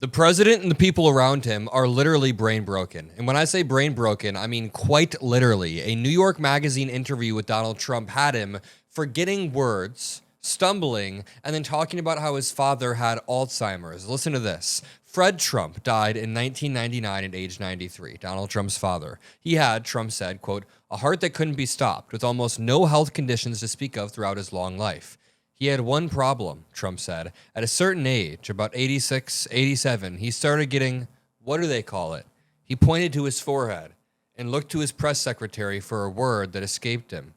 The president and the people around him are literally brain broken. And when I say brain broken, I mean quite literally. A New York Magazine interview with Donald Trump had him forgetting words, stumbling, and then talking about how his father had Alzheimer's. Listen to this. Fred Trump died in 1999 at age 93, Donald Trump's father. He had, Trump said, quote, a heart that couldn't be stopped, with almost no health conditions to speak of throughout his long life. He had one problem, Trump said. At a certain age, about 86, 87, he started getting, what do they call it? He pointed to his forehead and looked to his press secretary for a word that escaped him.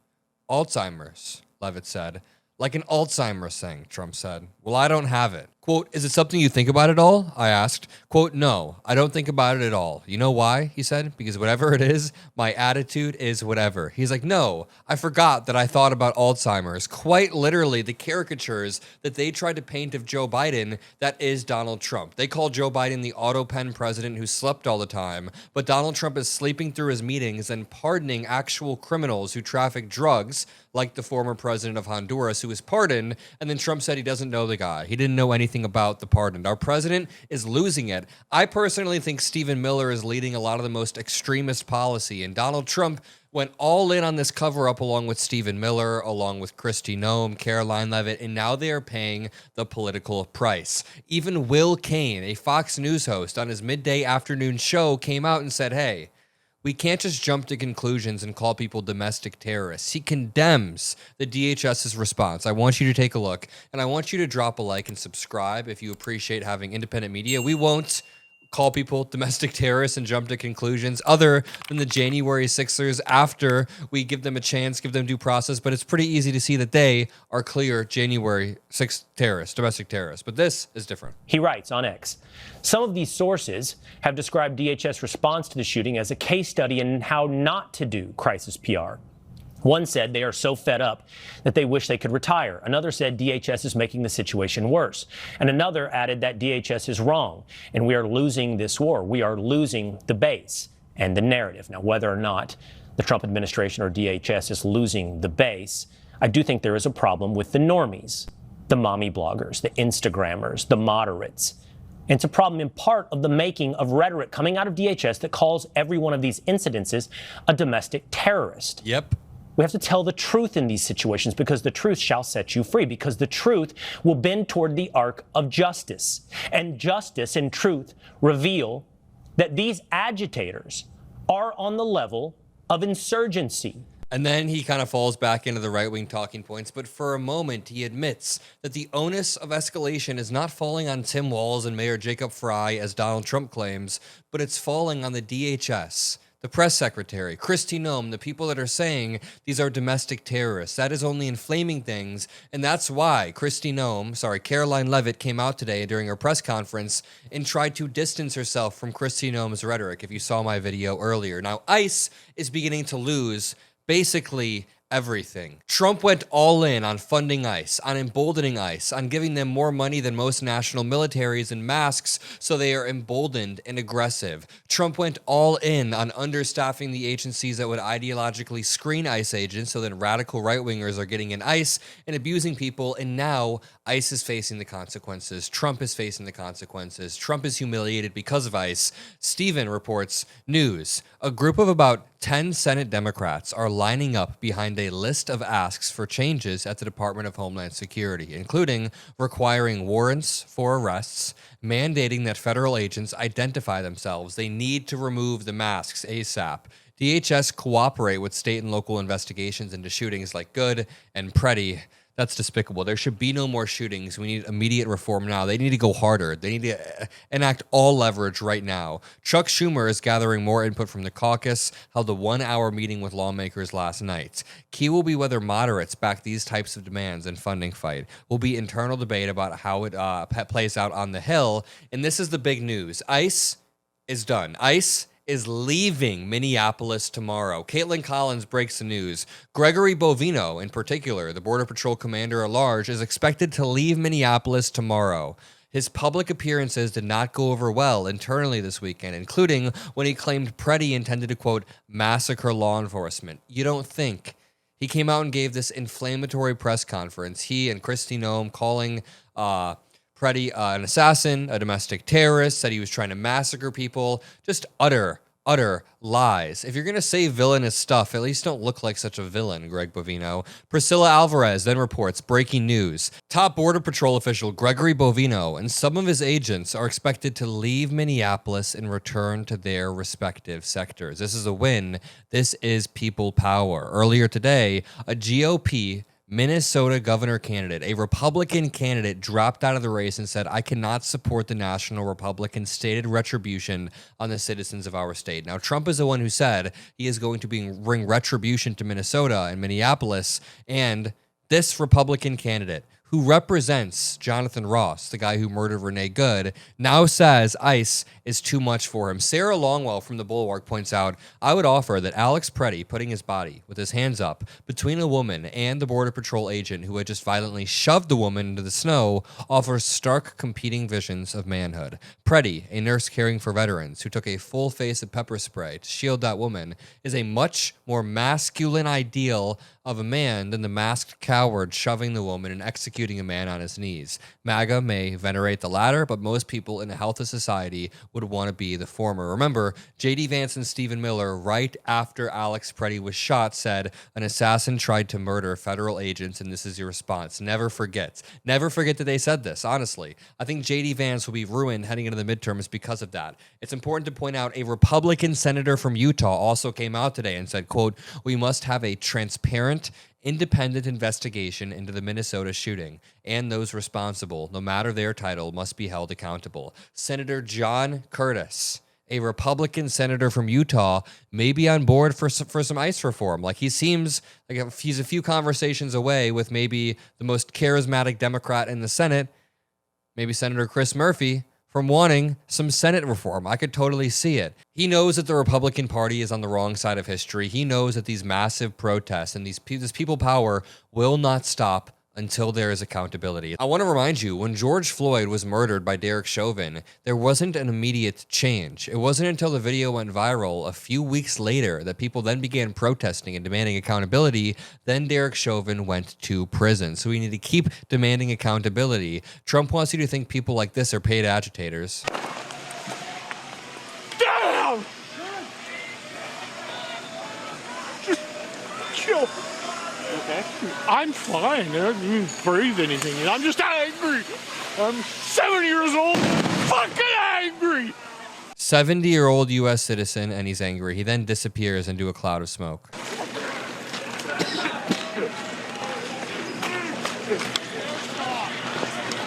Alzheimer's, Levitt said. Like an Alzheimer's thing, Trump said. Well, I don't have it. Quote, is it something you think about at all? I asked. Quote, no, I don't think about it at all. You know why? He said, because whatever it is, my attitude is whatever. He's like, no, I forgot that I thought about Alzheimer's. Quite literally, the caricatures that they tried to paint of Joe Biden, that is Donald Trump. They call Joe Biden the auto pen president who slept all the time, but Donald Trump is sleeping through his meetings and pardoning actual criminals who traffic drugs, like the former president of Honduras, who was pardoned, and then Trump said he doesn't know the guy. He didn't know anything about the pardon. Our president is losing it. I personally think Stephen Miller is leading a lot of the most extremist policy, and Donald Trump went all in on this cover-up along with Stephen Miller, along with Kristi Noem, Caroline Levitt, and now they are paying the political price. Even Will Cain, a Fox News host, on his midday afternoon show came out and said, hey, we can't just jump to conclusions and call people domestic terrorists. He condemns the DHS's response. I want you to take a look, and I want you to drop a like and subscribe if you appreciate having independent media. We won't call people domestic terrorists and jump to conclusions other than the January 6ers after we give them a chance, give them due process, but it's pretty easy to see that they are clear January 6th terrorists, domestic terrorists. But this is different. He writes on X, some of these sources have described DHS response to the shooting as a case study in how not to do crisis PR. One said they are so fed up that they wish they could retire. Another said DHS is making the situation worse. And another added that DHS is wrong and we are losing this war. We are losing the base and the narrative. Now, whether or not the Trump administration or DHS is losing the base, I do think there is a problem with the normies, the mommy bloggers, the Instagrammers, the moderates. And it's a problem in part of the making of rhetoric coming out of DHS that calls every one of these incidences a domestic terrorist. Yep. We have to tell the truth in these situations because the truth shall set you free, because the truth will bend toward the arc of justice. And justice and truth reveal that these agitators are on the level of insurgency. And then he kind of falls back into the right-wing talking points, but for a moment he admits that the onus of escalation is not falling on Tim Walz and Mayor Jacob Frey, as Donald Trump claims, but it's falling on the DHS, the press secretary, Kristi Noem, the people that are saying these are domestic terrorists. That is only inflaming things, and that's why Caroline Levitt came out today during her press conference and tried to distance herself from Kristi Noem's rhetoric, if you saw my video earlier. Now, ICE is beginning to lose basically everything. Trump went all in on funding ICE, on emboldening ICE, on giving them more money than most national militaries and masks, so they are emboldened and aggressive. Trump went all in on understaffing the agencies that would ideologically screen ICE agents, so then radical right-wingers are getting in ICE and abusing people, and now ICE is facing the consequences. Trump is facing the consequences. Trump is humiliated because of ICE. Steven reports news. A group of about 10 Senate Democrats are lining up behind a list of asks for changes at the Department of Homeland Security, including requiring warrants for arrests, mandating that federal agents identify themselves. They need to remove the masks ASAP. DHS cooperate with state and local investigations into shootings like Good and Pretty. That's despicable. There should be no more shootings. We need immediate reform now. They need to go harder. They need to enact all leverage right now. Chuck Schumer is gathering more input from the caucus, held a 1-hour meeting with lawmakers last night. Key will be whether moderates back these types of demands and funding fight. Will be internal debate about how it plays out on the Hill. And this is the big news. ICE is done. ICE is leaving Minneapolis tomorrow. Caitlin Collins breaks the news. Gregory Bovino, in particular, the Border Patrol commander at large, is expected to leave Minneapolis tomorrow. His public appearances did not go over well internally this weekend, including when he claimed Pretty intended to, quote, massacre law enforcement. You don't think. He came out and gave this inflammatory press conference, he and Kristi Noem calling Preddy, an assassin, a domestic terrorist, said he was trying to massacre people. Just utter lies. If you're going to say villainous stuff, at least don't look like such a villain, Greg Bovino. Priscilla Alvarez then reports breaking news. Top Border Patrol official Gregory Bovino and some of his agents are expected to leave Minneapolis and return to their respective sectors. This is a win. This is people power. Earlier today, a GOP Minnesota governor candidate, a Republican candidate, dropped out of the race and said, I cannot support the National Republican stated retribution on the citizens of our state. Now, Trump is the one who said he is going to bring retribution to Minnesota and Minneapolis, and this Republican candidate, who represents Jonathan Ross, the guy who murdered Renee Good, now says ICE is too much for him. Sarah Longwell from The Bulwark points out, I would offer that Alex Preddy putting his body with his hands up between a woman and the Border Patrol agent who had just violently shoved the woman into the snow offers stark competing visions of manhood. Preddy, a nurse caring for veterans who took a full face of pepper spray to shield that woman, is a much more masculine ideal of a man than the masked coward shoving the woman and executing a man on his knees. MAGA may venerate the latter, but most people in a healthy society would want to be the former. Remember, J.D. Vance and Stephen Miller, right after Alex Preddy was shot, said, an assassin tried to murder federal agents, and this is your response. Never forget. Never forget that they said this, honestly. I think J.D. Vance will be ruined heading into the midterms because of that. It's important to point out a Republican senator from Utah also came out today and said, quote, we must have a transparent, independent investigation into the Minnesota shooting, and those responsible, no matter their title, must be held accountable. Senator John Curtis, a Republican senator from Utah, may be on board for some ICE reform. Like, he seems like he's a few conversations away with maybe the most charismatic Democrat in the Senate, maybe Senator Chris Murphy, from wanting some Senate reform. I could totally see it. He knows that the Republican Party is on the wrong side of history. He knows that these massive protests and this people power will not stop until there is accountability. I want to remind you, when George Floyd was murdered by Derek Chauvin, there wasn't an immediate change. It wasn't until the video went viral a few weeks later that people then began protesting and demanding accountability. Then Derek Chauvin went to prison. So we need to keep demanding accountability. Trump wants you to think people like this are paid agitators. Damn! Just chill. Okay. I'm fine. I didn't breathe anything. I'm just angry. I'm 7 years old, fucking angry. 70-year-old U.S. citizen, and he's angry. He then disappears into a cloud of smoke.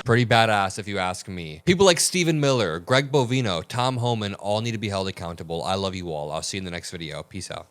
Pretty badass, if you ask me. People like Stephen Miller, Greg Bovino, Tom Homan all need to be held accountable. I love you all. I'll see you in the next video. Peace out.